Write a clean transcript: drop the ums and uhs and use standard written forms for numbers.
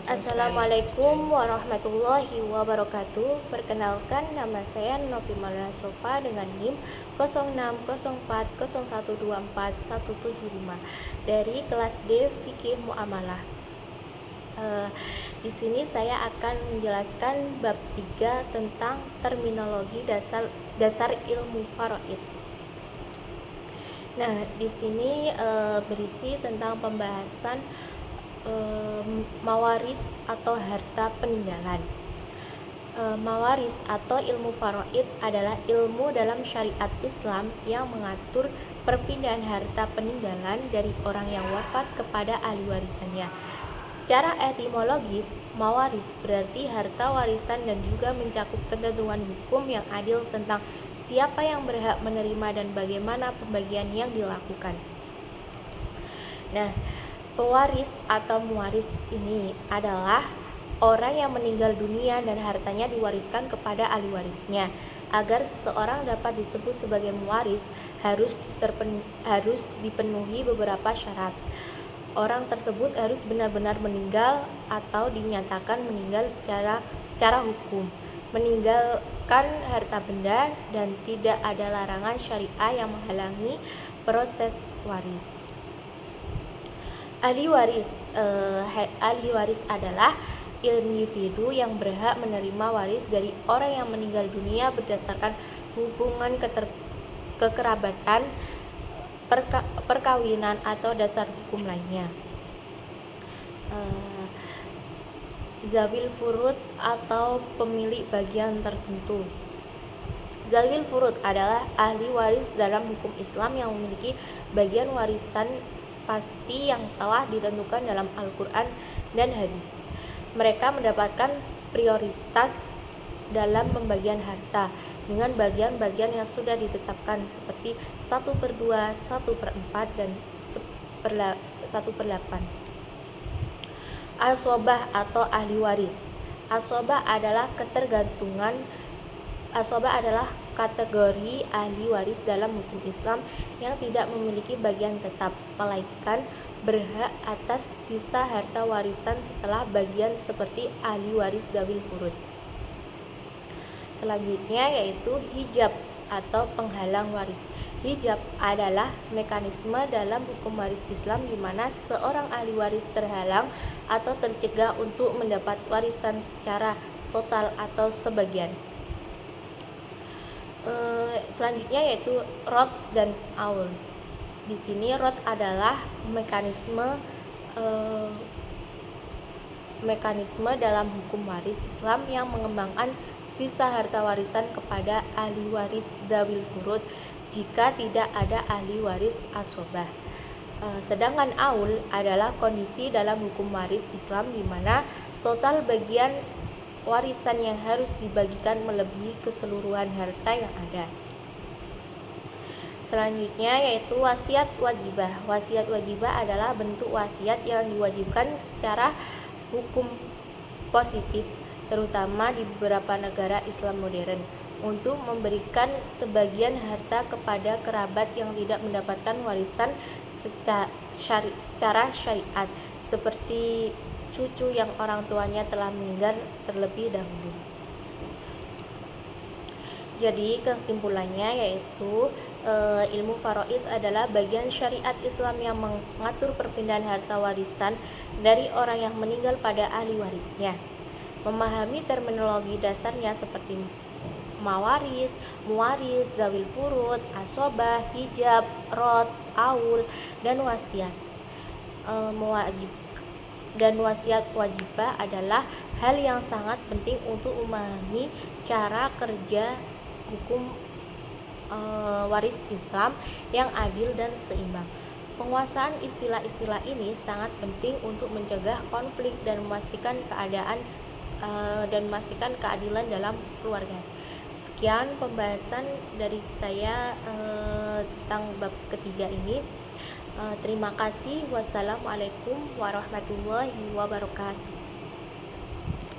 Assalamualaikum warahmatullahi wabarakatuh. Perkenalkan, nama saya Novi Maulana Sofa dengan NIM 06040124 dari kelas D Fikih Muamalah. Di sini saya akan menjelaskan bab 3 tentang terminologi dasar ilmu faraid. Nah, di sini berisi tentang pembahasan mawaris atau harta peninggalan. Mawaris atau ilmu faraid adalah ilmu dalam syariat Islam yang mengatur perpindahan harta peninggalan dari orang yang wafat kepada ahli warisannya. Secara etimologis, mawaris berarti harta warisan dan juga mencakup ketentuan hukum yang adil tentang siapa yang berhak menerima dan bagaimana pembagian yang dilakukan. Nah, pewaris atau muwaris ini adalah orang yang meninggal dunia dan hartanya diwariskan kepada ahli warisnya. Agar seseorang dapat disebut sebagai muwaris harus dipenuhi beberapa syarat. Orang tersebut harus benar-benar meninggal atau dinyatakan meninggal secara hukum, meninggalkan harta benda, dan tidak ada larangan syariah yang menghalangi proses waris. Ahli waris adalah individu yang berhak menerima waris dari orang yang meninggal dunia berdasarkan hubungan kekerabatan, perkawinan atau dasar hukum lainnya. Zawil furud atau pemilik bagian tertentu. Zawil furud adalah ahli waris dalam hukum Islam yang memiliki bagian warisan pasti yang telah ditentukan dalam Al-Quran dan hadis. Mereka mendapatkan prioritas dalam pembagian harta dengan bagian-bagian yang sudah ditetapkan seperti 1/2, 1/4, dan 1/8. Asobah atau ahli waris. Asobah adalah kategori ahli waris dalam hukum Islam yang tidak memiliki bagian tetap, melainkan berhak atas sisa harta warisan setelah bagian seperti ahli waris zawil furud. Selanjutnya yaitu hijab atau penghalang waris. Hijab adalah mekanisme dalam hukum waris Islam di mana seorang ahli waris terhalang atau tercegah untuk mendapat warisan secara total atau sebagian. Selanjutnya yaitu rod dan aul. Di sini rod adalah mekanisme dalam hukum waris Islam yang mengembangkan sisa harta warisan kepada ahli waris zawil furud jika tidak ada ahli waris asobah. Sedangkan aul adalah kondisi dalam hukum waris Islam di mana total bagian warisan yang harus dibagikan melebihi keseluruhan harta yang ada. Selanjutnya yaitu wasiat wajibah. Wasiat wajibah adalah bentuk wasiat yang diwajibkan secara hukum positif, terutama di beberapa negara Islam modern, untuk memberikan sebagian harta kepada kerabat yang tidak mendapatkan warisan secara syariat, seperti cucu yang orang tuanya telah meninggal terlebih dahulu. Jadi kesimpulannya yaitu ilmu faraid adalah bagian syariat Islam yang mengatur perpindahan harta warisan dari orang yang meninggal pada ahli warisnya. Memahami terminologi dasarnya seperti mawaris, muwaris, zawil furud, asobah, hijab, rod, aul, dan wasiat. Wasiat wajibah adalah hal yang sangat penting untuk memahami cara kerja hukum waris Islam yang adil dan seimbang. Penguasaan istilah-istilah ini sangat penting untuk mencegah konflik dan memastikan keadilan dalam keluarga. Sekian pembahasan dari saya tentang bab ketiga ini. Terima kasih. Wassalamualaikum warahmatullahi wabarakatuh.